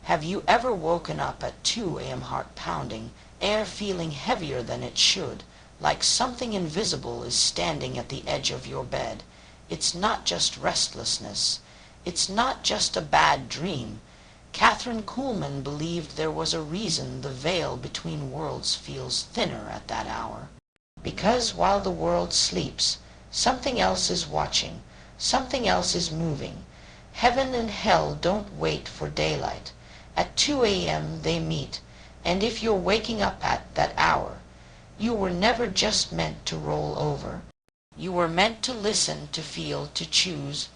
Have you ever woken up at 2 a.m. heart pounding, air feeling heavier than it should, like something invisible is standing at the edge of your bed? It's not just restlessness. It's not just a bad dream. Kathryn Kuhlman believed there was a reason the veil between worlds feels thinner at that hour. Because while the world sleeps, something else is watching, something else is moving. Heaven and hell don't wait for daylight. At 2 a.m. they meet, and if you're waking up at that hour, you were never just meant to roll over. You were meant to listen, to feel, to choose.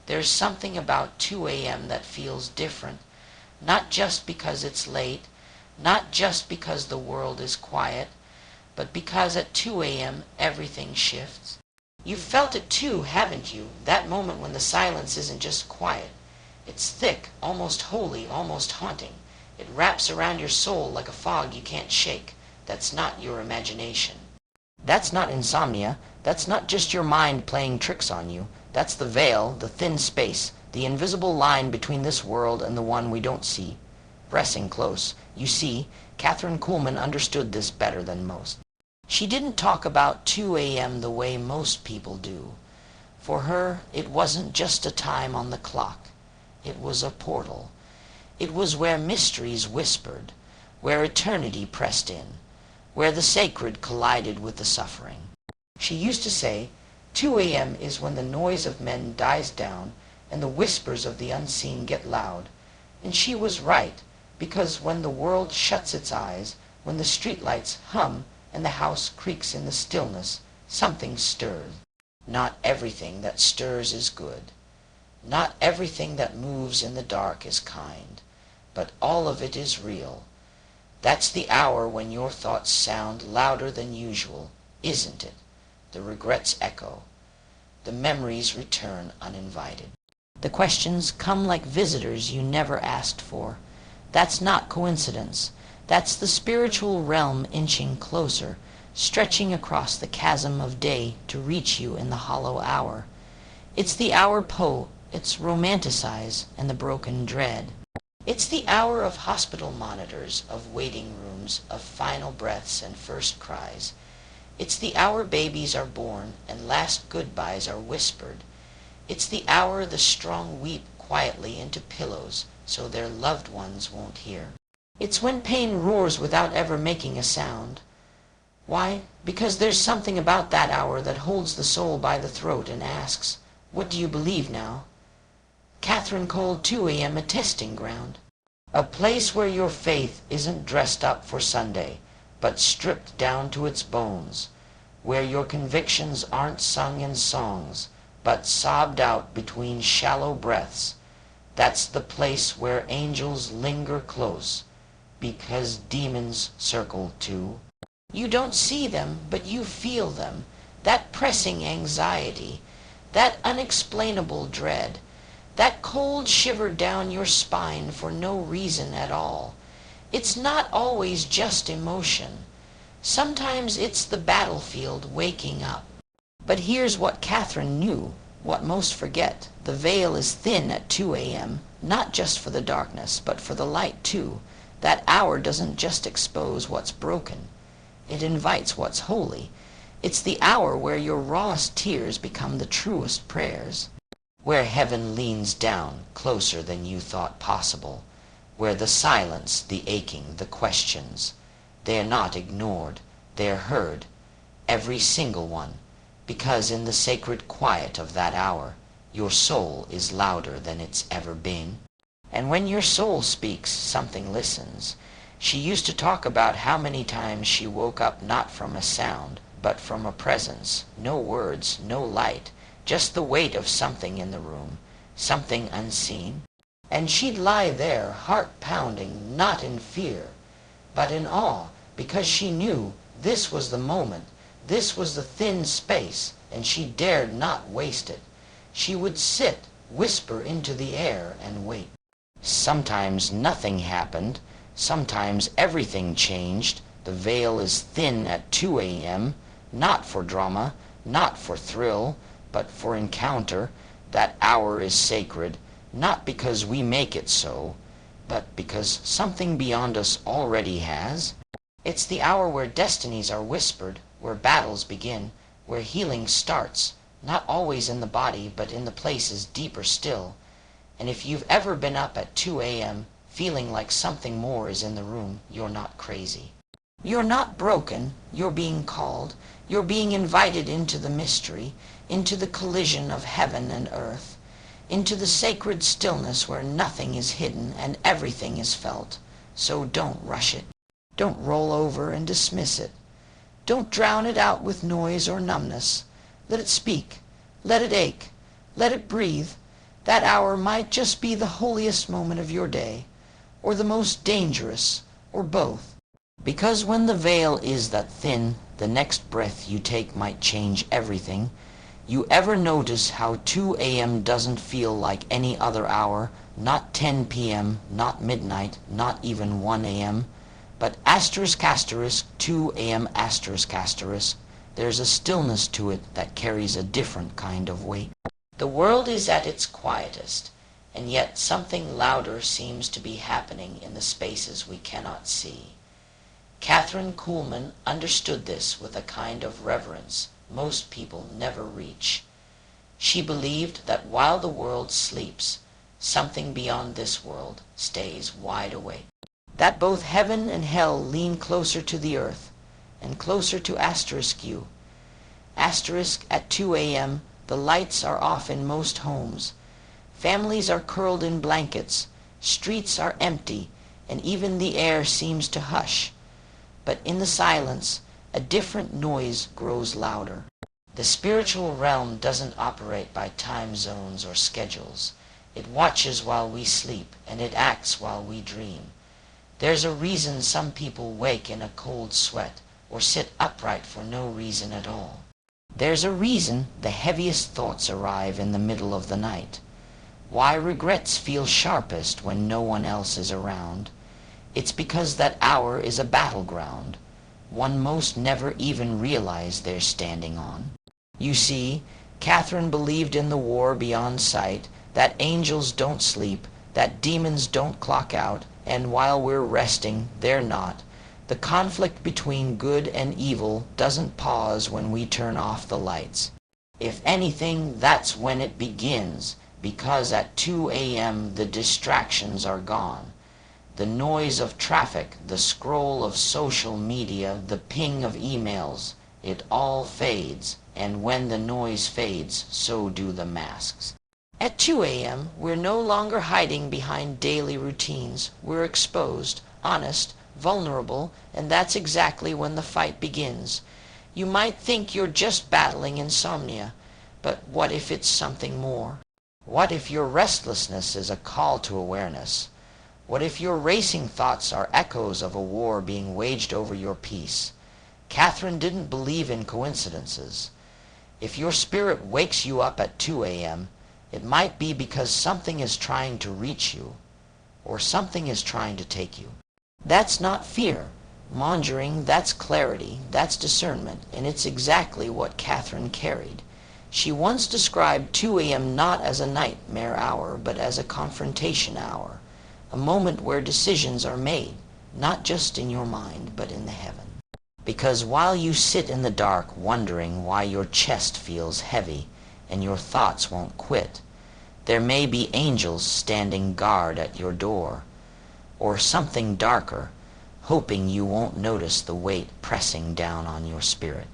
There's something about 2 a.m. that feels different, not just because it's late, not just because the world is quiet, but because at 2 a.m. everything shifts. You've felt it too, haven't you? That moment when the silence isn't just quiet. It's thick, almost holy, almost haunting. It wraps around your soul like a fog you can't shake. That's not your imagination. That's not insomnia. That's not just your mind playing tricks on you. That's the veil, the thin space, the invisible line between this world and the one we don't see. Pressing close. You see, Kathryn Kuhlman understood this better than most. She didn't talk about 2 a.m. the way most people do. For her, it wasn't just a time on the clock. It was a portal. It was where mysteries whispered, where eternity pressed in, where the sacred collided with the suffering. She used to say, 2 a.m. is when the noise of men dies down and the whispers of the unseen get loud. And she was right, because when the world shuts its eyes, when the streetlights hum and the house creaks in the stillness, something stirs. Not everything that stirs is good. Not everything that moves in the dark is kind, but all of it is real. That's the hour when your thoughts sound louder than usual, isn't it? The regrets echo. The memories return uninvited. The questions come like visitors you never asked for. That's not coincidence. That's the spiritual realm inching closer, stretching across the chasm of day to reach you in the hollow hour. It's the hour poets romanticize and the broken dread. It's the hour of hospital monitors, of waiting rooms, of final breaths and first cries. It's the hour babies are born and last goodbyes are whispered. It's the hour the strong weep quietly into pillows so their loved ones won't hear. It's when pain roars without ever making a sound. Why? Because there's something about that hour that holds the soul by the throat and asks, "What do you believe now?" Kathryn called 2 a.m. a testing ground. A place where your faith isn't dressed up for Sunday, but stripped down to its bones. Where your convictions aren't sung in songs, but sobbed out between shallow breaths. That's the place where angels linger close, because demons circle too. You don't see them, but you feel them. That pressing anxiety, that unexplainable dread, that cold shiver down your spine for no reason at all. It's not always just emotion. Sometimes it's the battlefield waking up. But here's what Kathryn knew, what most forget. The veil is thin at 2 a.m., not just for the darkness, but for the light too. That hour doesn't just expose what's broken. It invites what's holy. It's the hour where your rawest tears become the truest prayers. Where heaven leans down closer than you thought possible. Where the silence, the aching, the questions, they're not ignored, they're heard, every single one, because in the sacred quiet of that hour, your soul is louder than it's ever been. And when your soul speaks, something listens. She used to talk about how many times she woke up not from a sound, but from a presence, no words, no light, just the weight of something in the room, something unseen. And she'd lie there, heart pounding, not in fear, but in awe, because she knew this was the moment, this was the thin space, and she dared not waste it. She would sit, whisper into the air, and wait. Sometimes nothing happened, sometimes everything changed. The veil is thin at 2 a.m., not for drama, not for thrill, but for encounter. That hour is sacred, not because we make it so. but because something beyond us already has. It's the hour where destinies are whispered, where battles begin, where healing starts, not always in the body, but in the places deeper still. And if you've ever been up at 2 a.m. feeling like something more is in the room, you're not crazy. You're not broken. You're being called. You're being invited into the mystery, into the collision of heaven and earth, into the sacred stillness where nothing is hidden and everything is felt. So don't rush it. Don't roll over and dismiss it. Don't drown it out with noise or numbness. Let it speak. Let it ache. Let it breathe. That hour might just be the holiest moment of your day, or the most dangerous, or both. Because when the veil is that thin, the next breath you take might change everything. You ever notice how 2 a.m. doesn't feel like any other hour, not 10 p.m., not midnight, not even 1 a.m., but asterisk asterisk 2 a.m. asterisk asterisk, there's a stillness to it that carries a different kind of weight. The world is at its quietest, and yet something louder seems to be happening in the spaces we cannot see. Kathryn Kuhlman understood this with a kind of reverence most people never reach. She believed that while the world sleeps, something beyond this world stays wide awake. That both heaven and hell lean closer to the earth, and closer to asterisk you. Asterisk at 2 a.m., the lights are off in most homes. Families are curled in blankets, streets are empty, and even the air seems to hush. But in the silence, a different noise grows louder. The spiritual realm doesn't operate by time zones or schedules. It watches while we sleep, and it acts while we dream. There's a reason some people wake in a cold sweat, or sit upright for no reason at all. There's a reason the heaviest thoughts arrive in the middle of the night. Why regrets feel sharpest when no one else is around. It's because that hour is a battleground, one most never even realize they're standing on. You see, Kathryn believed in the war beyond sight, that angels don't sleep, that demons don't clock out, and while we're resting, they're not. The conflict between good and evil doesn't pause when we turn off the lights. If anything, that's when it begins, because at 2 a.m. the distractions are gone. The noise of traffic, the scroll of social media, the ping of emails, it all fades, and when the noise fades, so do the masks. At 2 a.m., we're no longer hiding behind daily routines. We're exposed, honest, vulnerable, and that's exactly when the fight begins. You might think you're just battling insomnia, but what if it's something more? What if your restlessness is a call to awareness? What if your racing thoughts are echoes of a war being waged over your peace? Kathryn didn't believe in coincidences. If your spirit wakes you up at 2 a.m., it might be because something is trying to reach you, or something is trying to take you. That's not fear. Mongering, that's clarity, that's discernment, and it's exactly what Kathryn carried. She once described 2 a.m. not as a nightmare hour, but as a confrontation hour, a moment where decisions are made, not just in your mind, but in the heaven. Because while you sit in the dark wondering why your chest feels heavy and your thoughts won't quit, there may be angels standing guard at your door, or something darker, hoping you won't notice the weight pressing down on your spirit.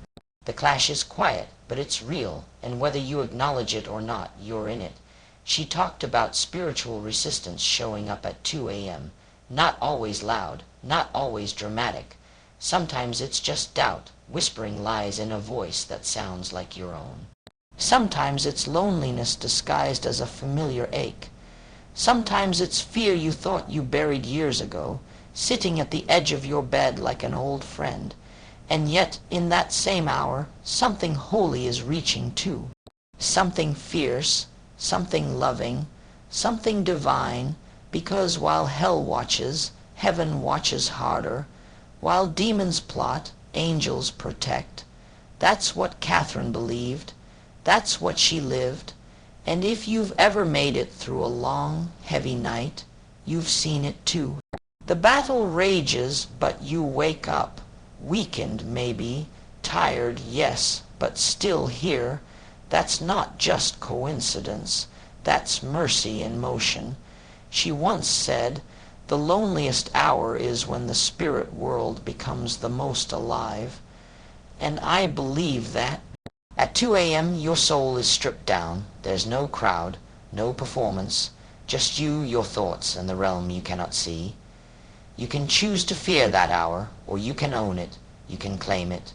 The clash is quiet, but it's real, and whether you acknowledge it or not, you're in it. She talked about spiritual resistance showing up at 2 a.m., not always loud, not always dramatic. Sometimes it's just doubt, whispering lies in a voice that sounds like your own. Sometimes it's loneliness disguised as a familiar ache. Sometimes it's fear you thought you buried years ago, sitting at the edge of your bed like an old friend. And yet, in that same hour, something holy is reaching too. Something fierce, something loving, something divine, because while hell watches, heaven watches harder. While demons plot, angels protect. That's what Kathryn believed. That's what she lived. And if you've ever made it through a long, heavy night, You've seen it too. The battle rages, but you wake up. Weakened, maybe. Tired, yes, but still here. That's not just coincidence. That's mercy in motion. She once said, "The loneliest hour is when the spirit world becomes the most alive." And I believe that. At 2 a.m. your soul is stripped down. There's no crowd, no performance, just you, your thoughts, and the realm you cannot see. You can choose to fear that hour, or you can own it, you can claim it.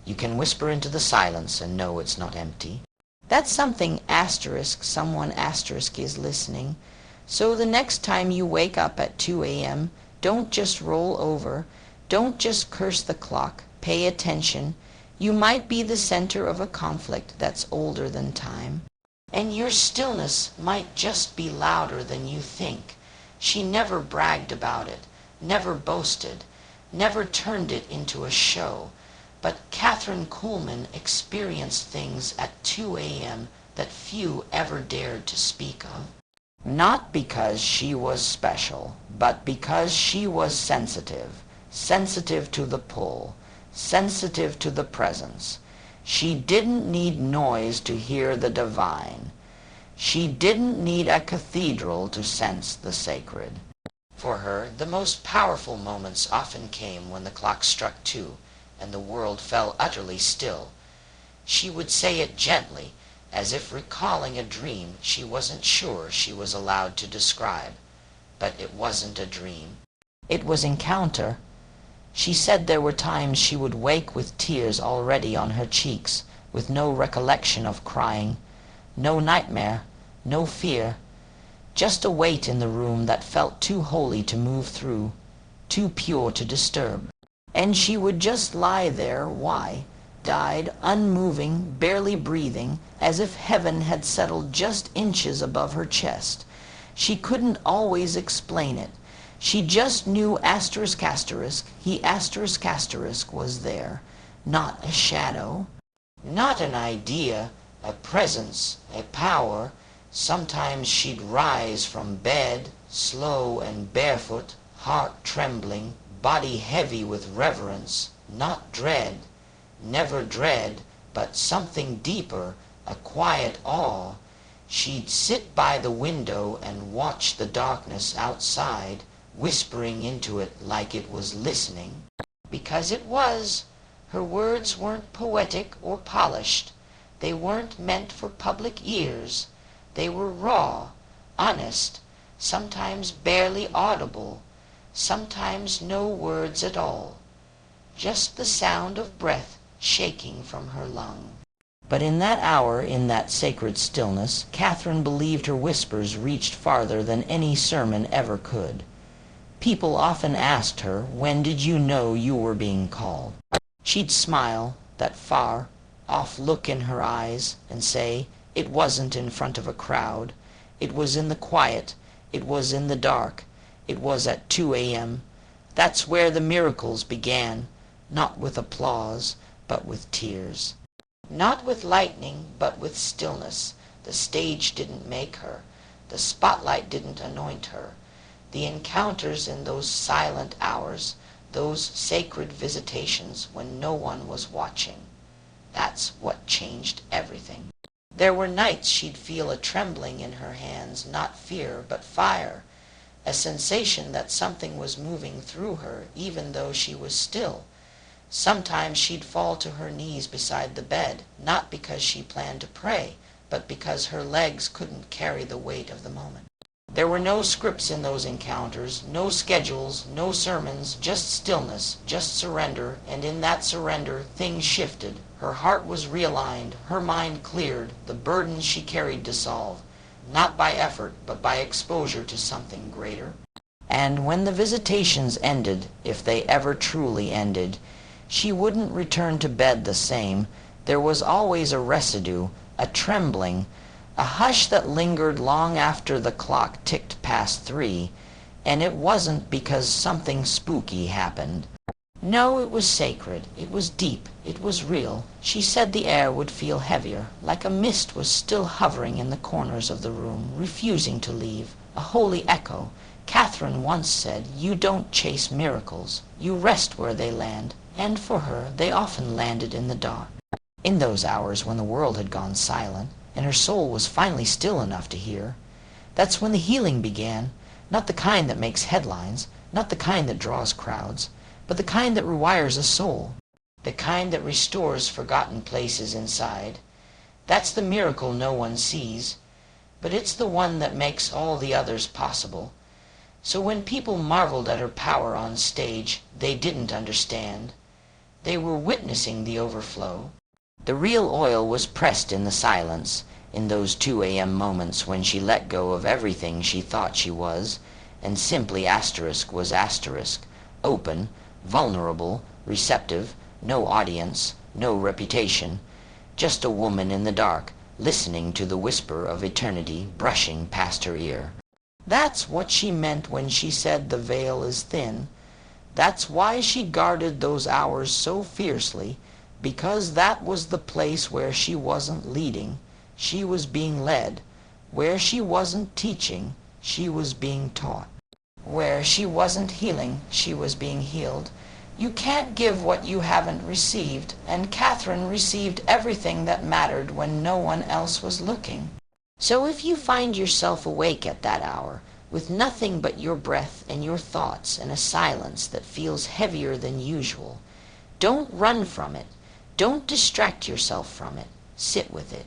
You can whisper into the silence and know it's not empty. That's something asterisk, someone asterisk is listening. So the next time you wake up at 2 a.m., don't just roll over, don't just curse the clock, pay attention. You might be the center of a conflict that's older than time. And your stillness might just be louder than you think. She never bragged about it, never boasted, never turned it into a show. But Kathryn Kuhlman experienced things at 2 a.m. that few ever dared to speak of. Not because she was special, but because she was sensitive, sensitive to the pull, sensitive to the presence. She didn't need noise to hear the divine. She didn't need a cathedral to sense the sacred. For her, the most powerful moments often came when the clock struck 2 and the world fell utterly still. She would say it gently, as if recalling a dream she wasn't sure she was allowed to describe. But it wasn't a dream. It was encounter. She said there were times she would wake with tears already on her cheeks, with no recollection of crying, no nightmare, no fear, just a weight in the room that felt too holy to move through, too pure to disturb. And she would just lie there, died, unmoving, barely breathing, as if heaven had settled just inches above her chest. She couldn't always explain it. She just knew he was there, not a shadow, not an idea, a presence, a power. Sometimes she'd rise from bed, slow and barefoot, heart trembling, body heavy with reverence, not dread, never dread, but something deeper, a quiet awe. She'd sit by the window and watch the darkness outside, whispering into it like it was listening. Because it was. Her words weren't poetic or polished. They weren't meant for public ears. They were raw, honest, sometimes barely audible, sometimes no words at all. Just the sound of breath shaking from her lung. But in that hour, in that sacred stillness, Kathryn believed her whispers reached farther than any sermon ever could. People often asked her, "When did you know you were being called?" She'd smile, that far-off look in her eyes, and say, "It wasn't in front of a crowd. It was in the quiet. It was in the dark. It was at 2 a.m. That's where the miracles began, not with applause, but with tears. Not with lightning, but with stillness. The stage didn't make her. The spotlight didn't anoint her. The encounters in those silent hours, those sacred visitations when no one was watching. That's what changed everything. There were nights she'd feel a trembling in her hands, not fear, but fire, a sensation that something was moving through her, even though she was still. Sometimes she'd fall to her knees beside the bed, not because she planned to pray, but because her legs couldn't carry the weight of the moment. There were no scripts in those encounters, no schedules, no sermons, just stillness, just surrender, and in that surrender things shifted. Her heart was realigned, her mind cleared, the burdens she carried dissolved, not by effort, but by exposure to something greater. And when the visitations ended, if they ever truly ended, she wouldn't return to bed the same. There was always a residue, a trembling, a hush that lingered long after the clock ticked past 3, and it wasn't because something spooky happened. No, it was sacred, it was deep, it was real. She said the air would feel heavier, like a mist was still hovering in the corners of the room, refusing to leave, a holy echo, Kathryn once said, "You don't chase miracles, you rest where they land," and for her they often landed in the dark. In those hours when the world had gone silent, and her soul was finally still enough to hear, that's when the healing began, not the kind that makes headlines, not the kind that draws crowds, but the kind that rewires a soul, the kind that restores forgotten places inside. That's the miracle no one sees, but it's the one that makes all the others possible. So when people marveled at her power on stage, they didn't understand. They were witnessing the overflow. The real oil was pressed in the silence, in those 2 a.m. moments when she let go of everything she thought she was, and simply was open, vulnerable, receptive, no audience, no reputation, just a woman in the dark, listening to the whisper of eternity brushing past her ear. That's what she meant when she said the veil is thin. That's why she guarded those hours so fiercely, because that was the place where she wasn't leading, she was being led. Where she wasn't teaching, she was being taught. Where she wasn't healing, she was being healed. You can't give what you haven't received, and Kathryn received everything that mattered when no one else was looking. So if you find yourself awake at that hour, with nothing but your breath and your thoughts and a silence that feels heavier than usual, don't run from it. Don't distract yourself from it. Sit with it.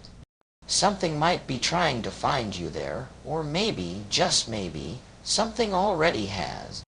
Something might be trying to find you there, or maybe, just maybe, something already has.